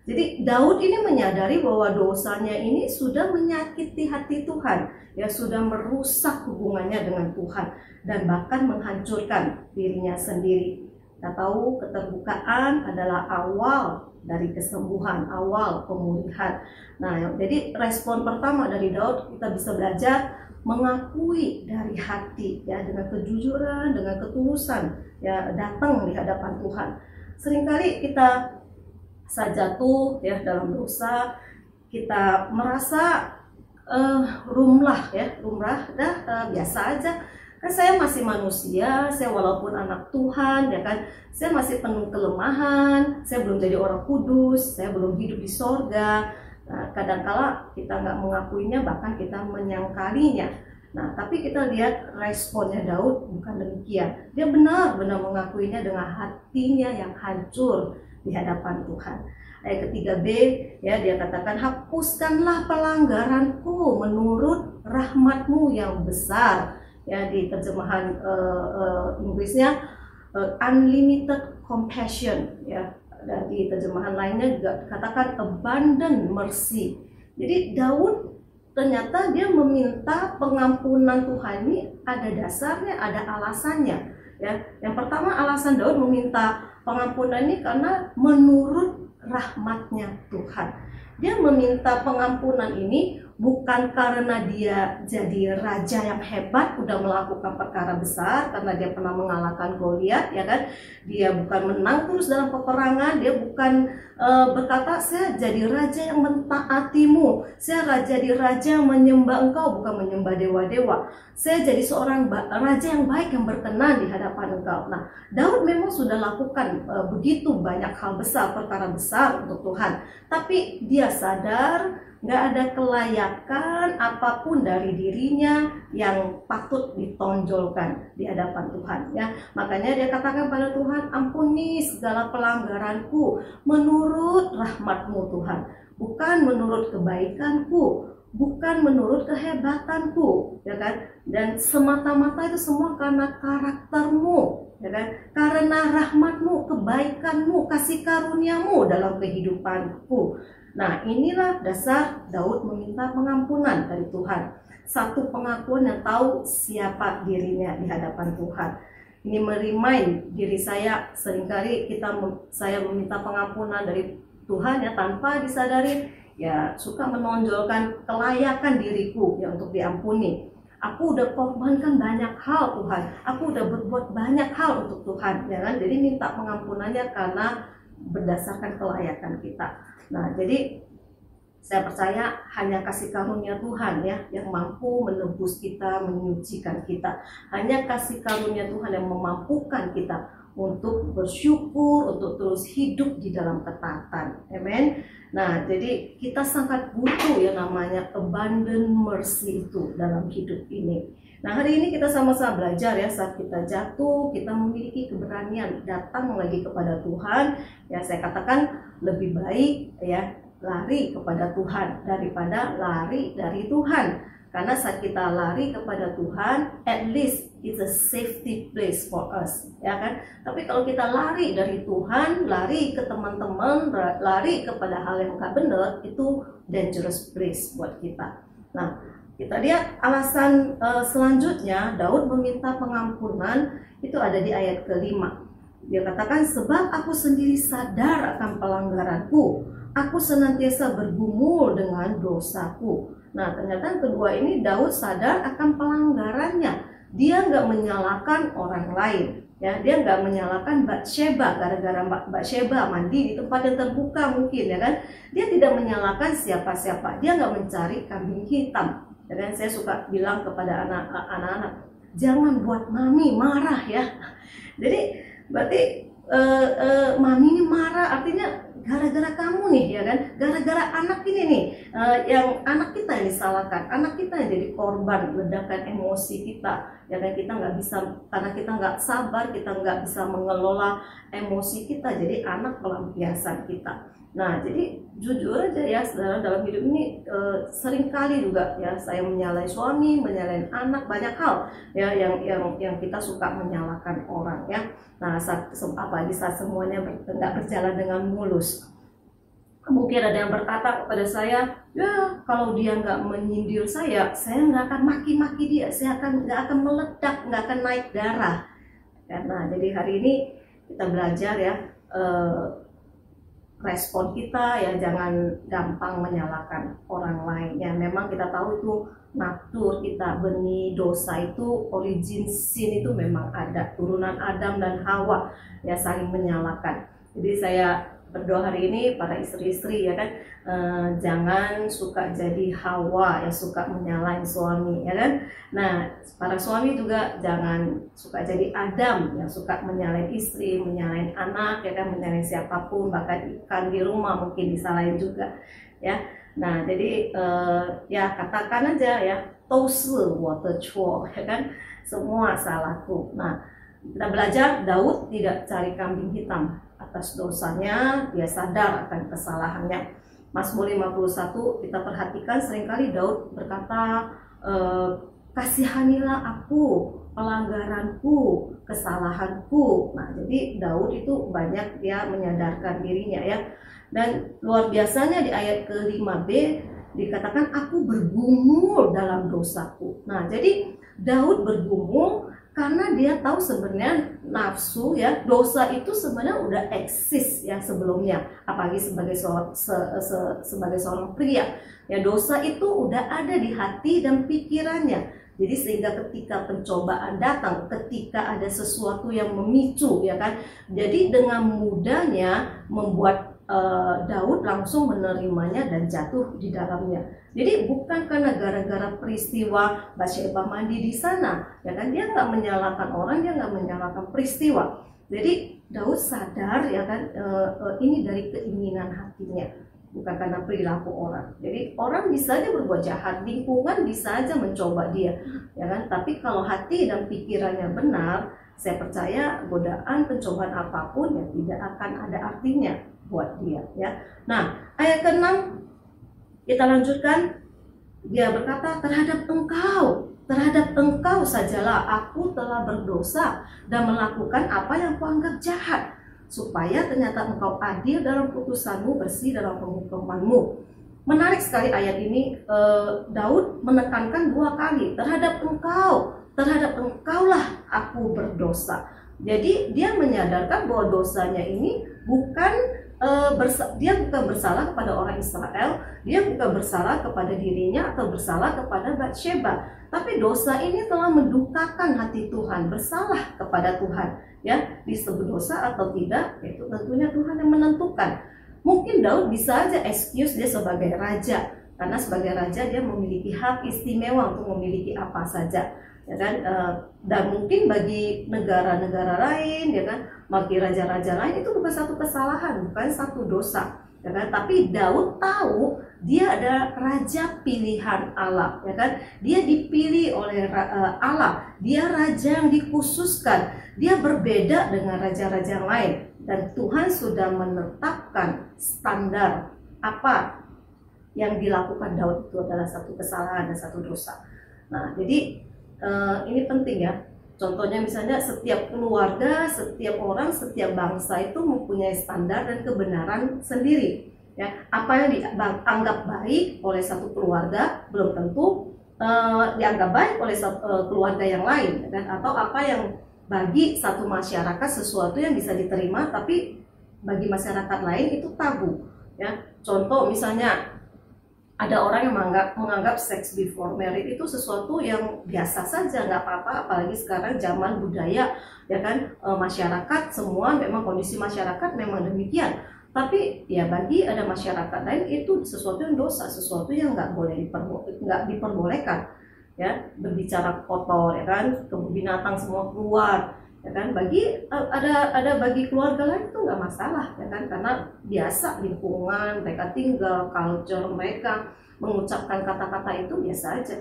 Jadi Daud ini menyadari bahwa dosanya ini sudah menyakiti hati Tuhan, ya sudah merusak hubungannya dengan Tuhan dan bahkan menghancurkan dirinya sendiri. Kita tahu keterbukaan adalah awal dari kesembuhan, awal pemulihan. Nah, jadi respon pertama dari Daud kita bisa belajar mengakui dari hati ya, dengan kejujuran, dengan ketulusan ya, datang di hadapan Tuhan. Seringkali kita saat jatuh ya dalam dosa, kita merasa lumrah, biasa aja. Kan saya masih manusia, saya walaupun anak Tuhan ya kan, saya masih penuh kelemahan, saya belum jadi orang kudus, saya belum hidup di sorga. Nah, kadangkala kita nggak mengakuinya, bahkan kita menyangkalinya. Nah, tapi kita lihat responnya Daud bukan demikian. Dia benar-benar mengakuinya dengan hatinya yang hancur di hadapan Tuhan. Ayat ketiga B, ya dia katakan, hapuskanlah pelanggaranku menurut rahmatmu yang besar. Ya, di terjemahan Inggrisnya unlimited compassion ya. Dan di terjemahan lainnya juga dikatakan abundant mercy. Jadi Daud ternyata dia meminta pengampunan Tuhan ini ada dasarnya, ada alasannya. Ya, yang pertama alasan Daud meminta pengampunan ini karena menurut rahmatnya Tuhan. Dia meminta pengampunan ini bukan karena dia jadi raja yang hebat, udah melakukan perkara besar, karena dia pernah mengalahkan Goliat, ya kan? Dia bukan menang terus dalam peperangan, dia bukan berkata saya jadi raja yang mentaatimu, saya jadi raja yang menyembah engkau, bukan menyembah dewa-dewa. Saya jadi seorang raja yang baik yang berkenan di hadapan engkau. Nah, Daud memang sudah lakukan begitu banyak hal besar, perkara besar untuk Tuhan, tapi dia sadar nggak ada kelayakan apapun dari dirinya yang patut ditonjolkan di hadapan Tuhan ya. Makanya dia katakan pada Tuhan, ampuni segala pelanggaranku menurut rahmatmu Tuhan, bukan menurut kebaikanku, bukan menurut kehebatanku ya kan. kan? Dan semata-mata itu semua karena karaktermu, ya kan? Karena rahmatmu, kebaikanmu, kasih karuniamu dalam kehidupanku. Nah, inilah dasar Daud meminta pengampunan dari Tuhan. Satu pengakuan yang tahu siapa dirinya di hadapan Tuhan. Ini merimain diri saya, seringkali saya meminta pengampunan dari Tuhan ya tanpa disadari, ya suka menonjolkan kelayakan diriku ya untuk diampuni. Aku udah korbankan banyak hal Tuhan, aku udah berbuat banyak hal untuk Tuhan, ya kan? Jadi minta pengampunannya karena berdasarkan kelayakan kita. Nah, jadi saya percaya hanya kasih karunia Tuhan ya yang mampu menebus kita, menyucikan kita. Hanya kasih karunia Tuhan yang memampukan kita untuk bersyukur, untuk terus hidup di dalam ketaatan. Amen. Nah, jadi kita sangat butuh yang namanya abundant mercy itu dalam hidup ini. Nah, hari ini kita sama-sama belajar ya, saat kita jatuh, kita memiliki keberanian datang lagi kepada Tuhan. Ya, saya katakan lebih baik ya lari kepada Tuhan daripada lari dari Tuhan. Karena saat kita lari kepada Tuhan, at least it's a safety place for us, ya kan? Tapi kalau kita lari dari Tuhan, lari ke teman-teman, lari kepada hal yang gak benar, itu dangerous place buat kita. Nah, kita lihat alasan selanjutnya, Daud meminta pengampunan, itu ada di ayat ke-5. Dia katakan, sebab aku sendiri sadar akan pelanggaranku, aku senantiasa bergumul dengan dosaku. Nah, ternyata yang kedua ini Daud sadar akan pelanggarannya. Dia nggak menyalahkan orang lain, ya. Dia nggak menyalahkan Batsheba gara-gara Batsheba mandi di tempat yang terbuka mungkin, ya kan. Dia tidak menyalahkan siapa-siapa. Dia nggak mencari kambing hitam. Ya kan? Saya suka bilang kepada anak-anak, jangan buat mami marah ya. Jadi berarti mami ini marah artinya gara-gara kamu nih, ya kan, gara-gara anak ini nih, yang anak kita yang disalahkan, anak kita yang jadi korban ledakan emosi kita, ya kan. Kita nggak bisa, karena kita nggak sabar, kita nggak bisa mengelola emosi kita, jadi anak pelampiasan kita. Nah, jadi jujur aja ya, saudara, dalam hidup ini seringkali juga ya saya menyalahi suami, menyalahi anak, banyak hal ya yang kita suka menyalahkan orang ya. Nah, apalagi saat semuanya nggak berjalan dengan mulus. Mungkin ada yang berkata kepada saya, ya kalau dia nggak menyindir saya nggak akan maki-maki dia, saya nggak akan meledak, nggak akan naik darah. Karena jadi hari ini kita belajar ya, respon kita ya jangan gampang menyalahkan orang lain ya. Memang kita tahu itu natur kita, benih dosa itu, origin sin itu memang ada, turunan Adam dan Hawa ya saling menyalahkan. Jadi saya berdoa hari ini para istri-istri ya kan, jangan suka jadi Hawa yang suka menyalahin suami ya kan. Nah, para suami juga jangan suka jadi Adam yang suka menyalahin istri, menyalahin anak ya kan, menyalahin siapapun, bahkan ikan di rumah mungkin disalahin juga ya. Nah, jadi ya katakan aja ya, 都是我的错 ya kan, semua salahku. Nah, kita belajar Daud tidak cari kambing hitam atas dosanya, dia sadar akan kesalahannya. Mazmur 51 kita perhatikan seringkali Daud berkata, kasihanilah aku pelanggaranku, kesalahanku. Nah, jadi Daud itu banyak dia menyadarkan dirinya ya. Dan luar biasanya di ayat ke-5b dikatakan aku bergumul dalam dosaku. Nah, jadi Daud bergumul karena dia tahu sebenarnya nafsu ya, dosa itu sebenarnya udah eksis ya sebelumnya, apalagi sebagai seorang pria ya, dosa itu udah ada di hati dan pikirannya. Jadi sehingga ketika pencobaan datang, ketika ada sesuatu yang memicu ya kan, jadi dengan mudahnya membuat Daud langsung menerimanya dan jatuh di dalamnya. Jadi bukan karena gara-gara peristiwa Batsheba mandi di sana, ya kan, dia nggak menyalahkan orang, dia nggak menyalahkan peristiwa. Jadi Daud sadar ya kan, ini dari keinginan hatinya, bukan karena perilaku orang. Jadi orang bisa aja berbuat jahat, lingkungan bisa aja mencoba dia, ya kan. Tapi kalau hati dan pikirannya benar, saya percaya godaan, pencobaan apapun ya tidak akan ada artinya buat dia ya. Nah, ayat ke-6 kita lanjutkan. Dia berkata, terhadap engkau terhadap engkau sajalah aku telah berdosa dan melakukan apa yang kuanggap jahat, supaya ternyata engkau adil dalam putusanmu, bersih dalam penghukumanmu. Menarik sekali ayat ini, Daud menekankan 2 kali, terhadap engkaulah aku berdosa. Jadi dia menyadarkan bahwa dosanya ini bukan dia bukan bersalah kepada orang Israel, dia bukan bersalah kepada dirinya atau bersalah kepada Batsheba, tapi dosa ini telah mendukakan hati Tuhan, bersalah kepada Tuhan. Ya, disebut dosa atau tidak, itu tentunya Tuhan yang menentukan. Mungkin Daud bisa aja excuse dia sebagai raja, karena sebagai raja dia memiliki hak istimewa untuk memiliki apa saja, ya kan? Dan mungkin bagi negara-negara lain, ya kan, bagi raja-raja lain itu bukan satu kesalahan, bukan satu dosa, ya kan? Tapi Daud tahu dia ada raja pilihan Allah, ya kan? Dia dipilih oleh Allah, dia raja yang dikhususkan, dia berbeda dengan raja-raja yang lain. Dan Tuhan sudah menetapkan standar apa yang dilakukan Daud itu adalah satu kesalahan dan satu dosa. Nah, jadi ini penting ya. Contohnya misalnya setiap keluarga, setiap orang, setiap bangsa itu mempunyai standar dan kebenaran sendiri. Ya, apa yang dianggap baik oleh satu keluarga belum tentu dianggap baik oleh keluarga yang lain, kan? Atau apa yang bagi satu masyarakat sesuatu yang bisa diterima, tapi bagi masyarakat lain itu tabu. Ya, contoh misalnya ada orang yang menganggap sex before marriage itu sesuatu yang biasa saja, nggak apa-apa. Apalagi sekarang zaman budaya, ya kan, masyarakat semua memang kondisi masyarakat memang demikian. Tapi ya bagi ada masyarakat lain itu sesuatu yang dosa, sesuatu yang nggak diperbolehkan. Ya, berbicara kotor, ya kan, binatang semua keluar, ya kan. Bagi ada bagi keluarga lain itu nggak masalah, ya kan, karena biasa lingkungan mereka tinggal, culture mereka mengucapkan kata-kata itu biasa aja,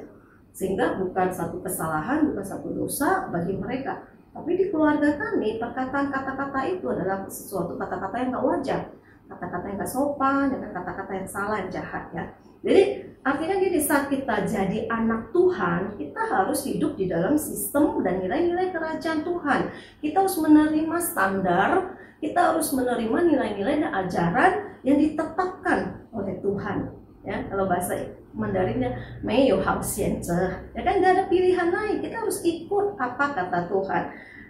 sehingga bukan satu kesalahan, bukan satu dosa bagi mereka. Tapi di keluarga kami perkataan kata-kata itu adalah sesuatu kata-kata yang nggak wajar, kata-kata yang nggak sopan, ya, kata-kata yang salah, yang jahat, ya. Jadi artinya gini, saat kita jadi anak Tuhan, kita harus hidup di dalam sistem dan nilai-nilai kerajaan Tuhan. Kita harus menerima standar, kita harus menerima nilai-nilai dan ajaran yang ditetapkan oleh Tuhan. Ya, kalau bahasa Mandarinnya, "Mei you hao xian zhe", ya kan, nggak ada pilihan lain. Kita harus ikut apa kata Tuhan.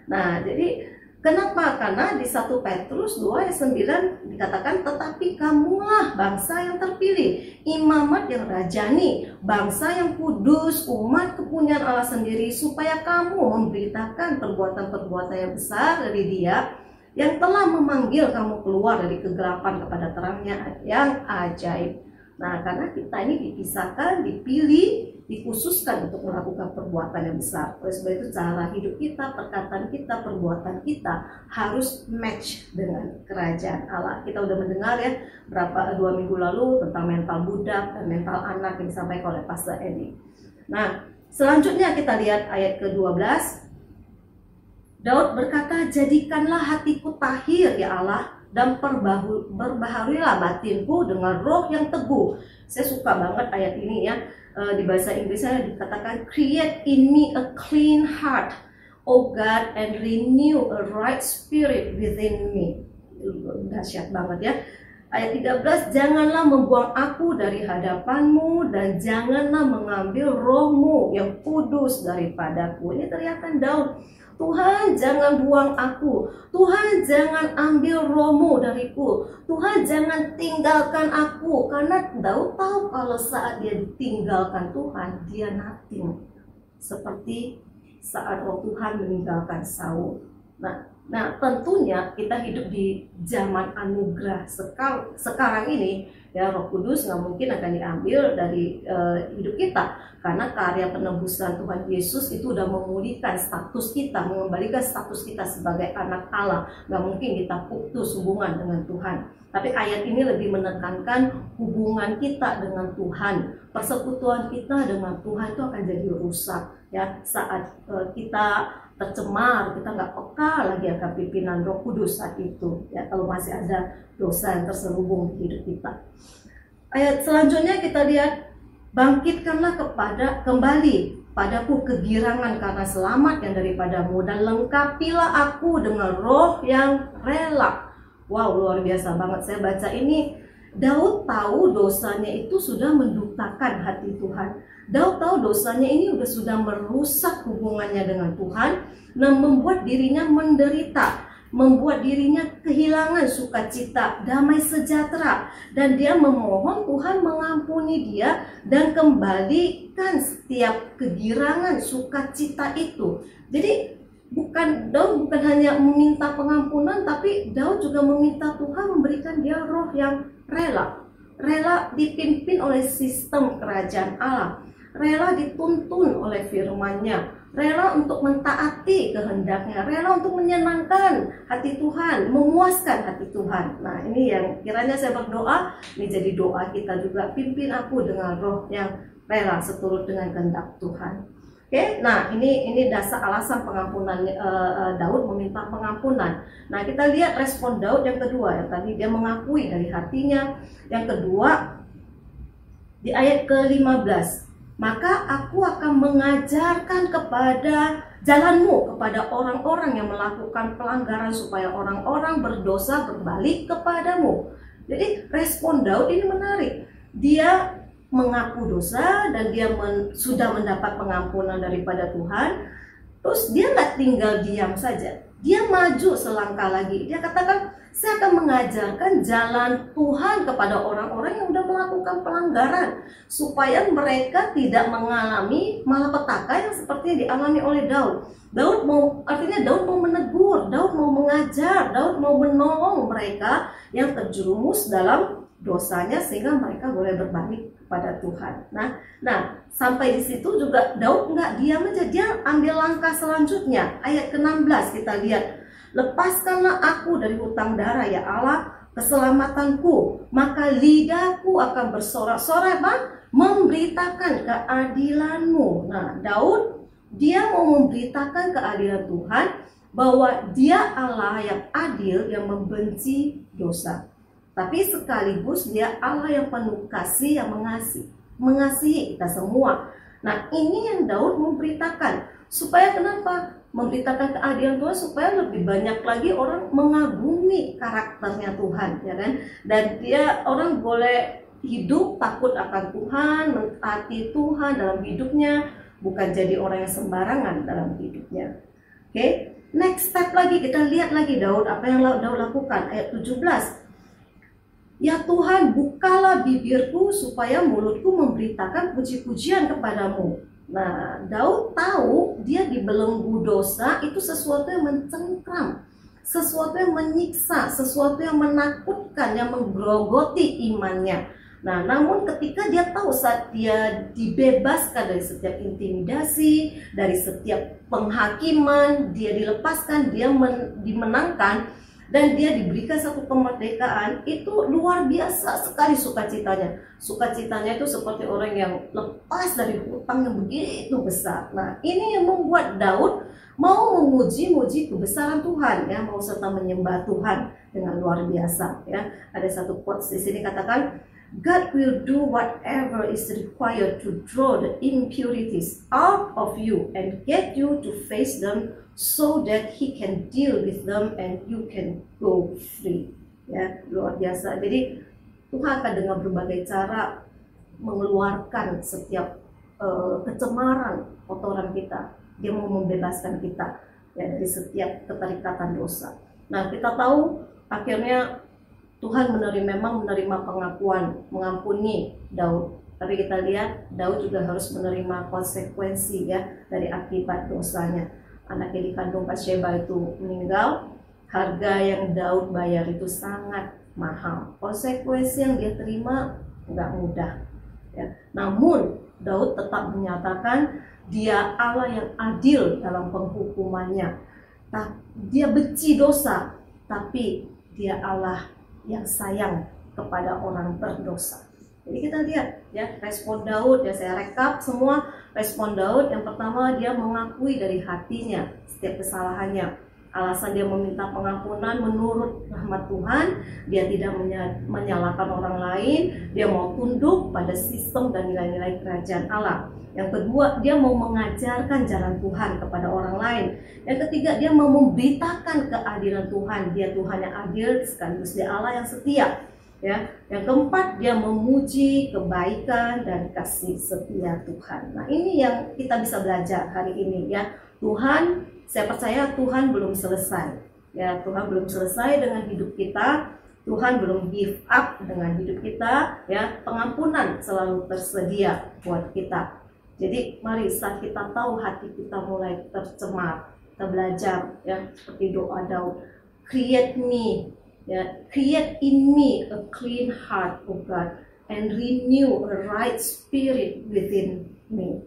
Nah, jadi kenapa? Karena di 1 Petrus 2 ayat 9 dikatakan, tetapi kamulah bangsa yang terpilih, imamat yang rajani, bangsa yang kudus, umat kepunyaan Allah sendiri, supaya kamu memberitakan perbuatan-perbuatan yang besar dari Dia yang telah memanggil kamu keluar dari kegelapan kepada terangnya yang ajaib. Nah, karena kita ini dipisahkan, dipilih, dikhususkan untuk melakukan perbuatan yang besar. Oleh sebab itu cara hidup kita, perkataan kita, perbuatan kita harus match dengan kerajaan Allah. Kita udah mendengar ya 2 minggu lalu tentang mental budak dan mental anak yang disampaikan oleh Pastor Edi. Nah, selanjutnya kita lihat ayat ke-12. Daud berkata, jadikanlah hatiku tahir ya Allah, dan berbaharuilah batinku dengan roh yang teguh. Saya suka banget ayat ini ya. Di bahasa Inggrisnya dikatakan, create in me a clean heart, O God, and renew a right spirit within me. Dahsyat banget ya. Ayat 13, janganlah membuang aku dari hadapanmu, dan janganlah mengambil rohmu yang kudus daripadaku. Ini teriakan Daud. Tuhan, jangan buang aku. Tuhan, jangan ambil rohmu dariku. Tuhan, jangan tinggalkan aku. Karena Daud tahu kalau saat dia ditinggalkan Tuhan, dia nothing. Seperti saat roh Tuhan meninggalkan Saul. Nah, tentunya kita hidup di zaman anugerah sekarang ini, ya, Roh Kudus nggak mungkin akan diambil dari hidup kita, karena karya penebusan Tuhan Yesus itu udah memulihkan status kita, mengembalikan status kita sebagai anak Allah. Nggak mungkin kita putus hubungan dengan Tuhan. Tapi ayat ini lebih menekankan hubungan kita dengan Tuhan, persekutuan kita dengan Tuhan itu akan jadi rusak, ya, saat kita tercemar, kita nggak peka lagi akan pimpinan Roh Kudus saat itu, ya, kalau masih ada dosa yang terselubung di hidup kita. Ayat selanjutnya kita lihat, bangkitkanlah kembali padaku kegirangan karena selamat yang daripadamu, dan lengkapilah aku dengan roh yang rela. Wow, luar biasa banget. Saya baca ini, Daud tahu dosanya itu sudah mendukakan hati Tuhan. Daud tahu dosanya ini sudah merusak hubungannya dengan Tuhan dan membuat dirinya menderita, membuat dirinya kehilangan sukacita, damai sejahtera, dan dia memohon Tuhan mengampuni dia dan kembalikan setiap kegirangan sukacita itu. Jadi Daud bukan hanya meminta pengampunan, tapi Daud juga meminta Tuhan memberikan dia roh yang rela dipimpin oleh sistem kerajaan Allah, rela dituntun oleh firman-Nya, rela untuk mentaati kehendaknya, rela untuk menyenangkan hati Tuhan, memuaskan hati Tuhan. Nah, ini yang kiranya saya berdoa, ini jadi doa kita juga, pimpin aku dengan roh yang rela seturut dengan kehendak Tuhan. Oke, nah ini dasar alasan pengampunan Daud meminta pengampunan. Nah, kita lihat respon Daud yang kedua, yang tadi dia mengakui dari hatinya. Yang kedua di ayat ke-15, maka aku akan mengajarkan kepada jalanmu kepada orang-orang yang melakukan pelanggaran, supaya orang-orang berdosa berbalik kepadamu. Jadi respon Daud ini menarik. Dia mengaku dosa dan dia sudah mendapat pengampunan daripada Tuhan. Terus dia nggak tinggal diam saja, dia maju selangkah lagi. Dia katakan, saya akan mengajarkan jalan Tuhan kepada orang-orang yang sudah melakukan pelanggaran, supaya mereka tidak mengalami malapetaka yang seperti yang dialami oleh Daud. Daud mau menegur, Daud mau mengajar, Daud mau menolong mereka yang terjerumus dalam dosanya sehingga mereka boleh berbalik kepada Tuhan. Nah, sampai di situ juga Daud nggak diam aja, dia ambil langkah selanjutnya. Ayat ke-16 kita lihat, lepaskanlah aku dari hutang darah ya Allah, keselamatanku, maka lidahku akan bersorak-sorai memberitakan keadilanmu. Nah, Daud dia mau memberitakan keadilan Tuhan, bahwa dia Allah yang adil, yang membenci dosa. Tapi sekaligus dia Allah yang penuh kasih, yang mengasihi kita semua. Nah, ini yang Daud memberitakan. Supaya kenapa? Memberitakan keadilan Tuhan supaya lebih banyak lagi orang mengagumi karakternya Tuhan, ya kan? Dan orang boleh hidup takut akan Tuhan, mentaati Tuhan dalam hidupnya, bukan jadi orang yang sembarangan dalam hidupnya. Oke, next step lagi, kita lihat lagi Daud, apa yang Daud lakukan. Ayat 17. Ya Tuhan, bukalah bibirku supaya mulutku memberitakan puji-pujian kepadamu. Nah, Daud tahu dia dibelenggu dosa itu sesuatu yang mencengkram, sesuatu yang menyiksa, sesuatu yang menakutkan, yang menggerogoti imannya. Nah, namun ketika dia tahu saat dia dibebaskan dari setiap intimidasi, dari setiap penghakiman, dia dilepaskan, dia dimenangkan, dan dia diberikan satu kemerdekaan, itu luar biasa sekali sukacitanya. Sukacitanya itu seperti orang yang lepas dari hutang yang begitu besar. Nah, ini yang membuat Daud mau memuji-muji kebesaran Tuhan, ya, mau serta menyembah Tuhan dengan luar biasa. Ya, ada satu quotes di sini katakan, God will do whatever is required to draw the impurities out of you and get you to face them, so that He can deal with them and you can go free. Ya, luar biasa. Jadi Tuhan akan dengan berbagai cara mengeluarkan setiap kecemaran, kotoran kita. Dia mau membebaskan kita, ya, dari setiap keterikatan dosa. Nah, kita tahu akhirnya Tuhan memang menerima pengakuan, mengampuni Daud. Tapi kita lihat Daud juga harus menerima konsekuensi, ya, dari akibat dosanya. Anaknya dikandung Batsheba itu meninggal, harga yang Daud bayar itu sangat mahal. Konsekuensi yang dia terima nggak mudah. Ya. Namun Daud tetap menyatakan dia Allah yang adil dalam penghukumannya. Dia benci dosa, tapi dia Allah yang sayang kepada orang berdosa. Jadi kita lihat, ya, respon Daud, ya, saya rekap semua respon Daud. Yang pertama, dia mengakui dari hatinya setiap kesalahannya. Alasan dia meminta pengampunan menurut rahmat Tuhan, dia tidak menyalahkan orang lain, dia mau tunduk pada sistem dan nilai-nilai kerajaan Allah. Yang kedua, dia mau mengajarkan jalan Tuhan kepada orang lain. Yang ketiga, dia mau memberitakan keadilan Tuhan. Dia Tuhan yang adil sekaligus dia Allah yang setia. Ya, yang keempat, dia memuji kebaikan dan kasih setia Tuhan. Nah, ini yang kita bisa belajar hari ini ya. Tuhan, saya percaya Tuhan belum selesai. Ya, Tuhan belum selesai dengan hidup kita. Tuhan belum give up dengan hidup kita. Ya, pengampunan selalu tersedia buat kita. Jadi, mari saat kita tahu hati kita mulai tercemar, kita belajar ya seperti doa Daud, create in me a clean heart, O God, and renew a right spirit within me.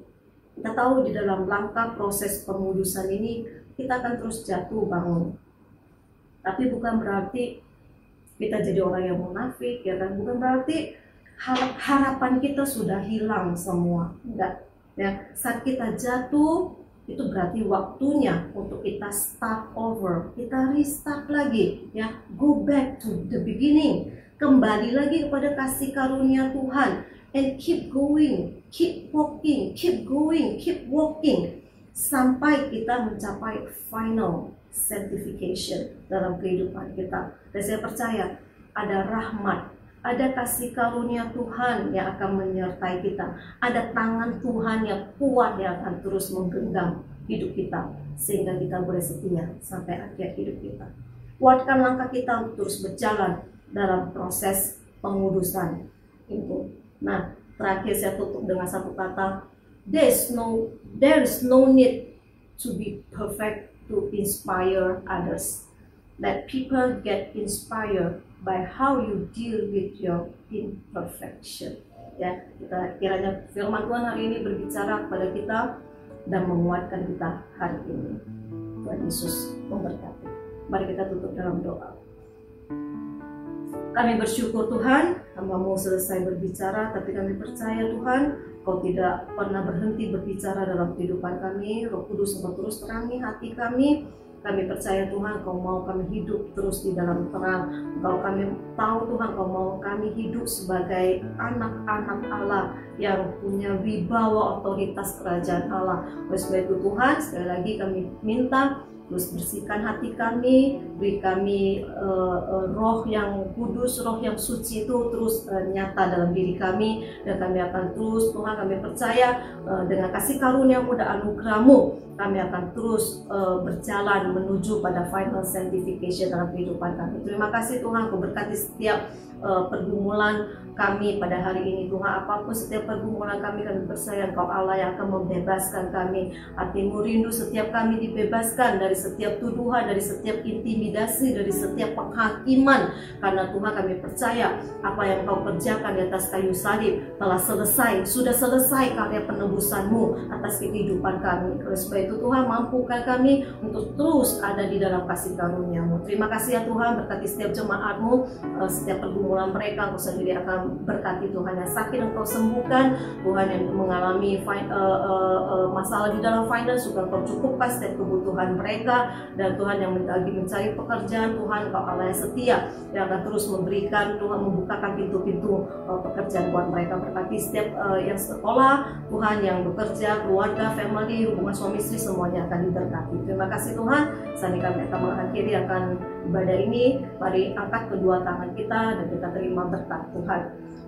Kita tahu di dalam langkah proses pengudusan ini kita akan terus jatuh bangun. Tapi bukan berarti kita jadi orang yang munafik, ya kan? Bukan berarti harapan kita sudah hilang semua. Enggak. Ya, saat kita jatuh itu berarti waktunya untuk kita start over, kita restart lagi, ya, go back to the beginning, kembali lagi kepada kasih karunia Tuhan, and keep going, keep walking, keep going, keep walking, sampai kita mencapai final sanctification dalam kehidupan kita. Dan saya percaya ada rahmat, ada kasih karunia Tuhan yang akan menyertai kita. Ada tangan Tuhan yang kuat yang akan terus menggenggam hidup kita, sehingga kita boleh setia sampai akhir hidup kita. Kuatkan langkah kita untuk terus berjalan dalam proses pengudusan itu. Nah, terakhir saya tutup dengan satu kata, there is no need to be perfect to inspire others. Let people get inspired by how you deal with your imperfection. Ya, kita kiranya firman Tuhan hari ini berbicara kepada kita dan menguatkan kita hari ini. Tuhan Yesus memberkati. Mari kita tutup dalam doa. Kami bersyukur Tuhan, hamba-Mu selesai berbicara, tapi kami percaya Tuhan, Kau tidak pernah berhenti berbicara dalam kehidupan kami. Roh Kudus Engkau terus terangi hati kami. Kami percaya Tuhan, Kau mau kami hidup terus di dalam terang. Engkau kami tahu Tuhan, Kau mau kami hidup sebagai anak-anak Allah yang punya wibawa otoritas kerajaan Allah. Oleh sebab itu Tuhan, sekali lagi kami minta terus bersihkan hati kami, beri kami roh yang kudus, roh yang suci itu terus nyata dalam diri kami, dan kami akan terus, Tuhan kami percaya dengan kasih karunia-Mu dan anugerah-Mu, kami akan terus berjalan menuju pada final sanctification dalam kehidupan kami. Terima kasih Tuhan, Kau berkati setiap pergumulan kami pada hari ini Tuhan. Apapun setiap pergumulan kami percaya Engkau Allah yang akan membebaskan kami. Hati-Mu rindu setiap kami dibebaskan dari setiap tuduhan, dari setiap intimidasi, dari setiap penghakiman. Karena Tuhan kami percaya apa yang Kau kerjakan di atas kayu salib telah selesai, sudah selesai karya penebusan-Mu atas kehidupan kami. Oleh sebab itu Tuhan, mampukan kami untuk terus ada di dalam kasih karunia-Mu. Terima kasih ya Tuhan, berkati setiap jemaat-Mu, setiap pergumulan mereka Engkau sendiri akan berkati Tuhan. Yang sakit Engkau sembuhkan, Tuhan yang mengalami masalah di dalam finance juga Engkau cukupkan setiap kebutuhan mereka, dan Tuhan yang lagi mencari pekerjaan, Tuhan Engkau Allah yang setia yang akan terus memberikan, Tuhan membukakan pintu-pintu pekerjaan buat mereka. Berkati setiap yang sekolah, Tuhan yang bekerja, keluarga, family, hubungan suami istri, semuanya akan diberkati. Terima kasih Tuhan. Saat ini kami akan mengakhiri ibadah ini. Mari angkat kedua tangan kita dan kita terima berkat Tuhan.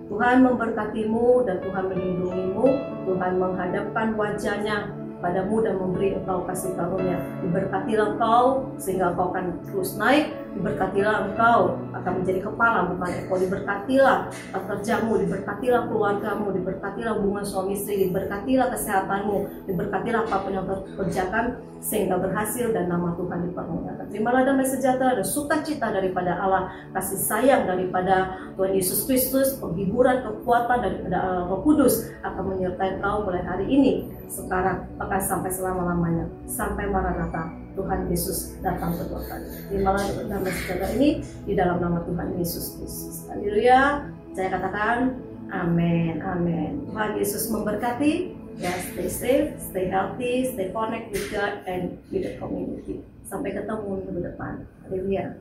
Tuhan memberkati-Mu dan Tuhan melindungi-Mu. Tuhan menghadapkan wajah-Nya padamu dan memberi engkau kasih karunia. Diberkatilah engkau sehingga engkau akan terus naik. Diberkatilah engkau akan menjadi kepala bukan ekor. Diberkatilah kerjamu, diberkatilah keluargamu, diberkatilah hubungan suami istri, diberkatilah kesehatanmu, diberkatilah apapun yang kau kerjakan sehingga berhasil dan nama Tuhan dipermuliakan. Terimalah damai sejahtera dan sukacita daripada Allah, kasih sayang daripada Tuhan Yesus Kristus, penghiburan, kekuatan daripada Allah Roh Kudus akan menyertai engkau mulai hari ini, sekarang, bahkan sampai selama-lamanya, sampai Maranatha Tuhan Yesus datang kedua kali. Terimalah damai sejahtera ini di dalam nama Tuhan Yesus Kristus. Haleluya. Saya katakan amin, amin. Tuhan Yesus memberkati. Ya, stay safe, stay healthy, stay connect with God and with the community. Sampai ketemu minggu depan. Haleluya.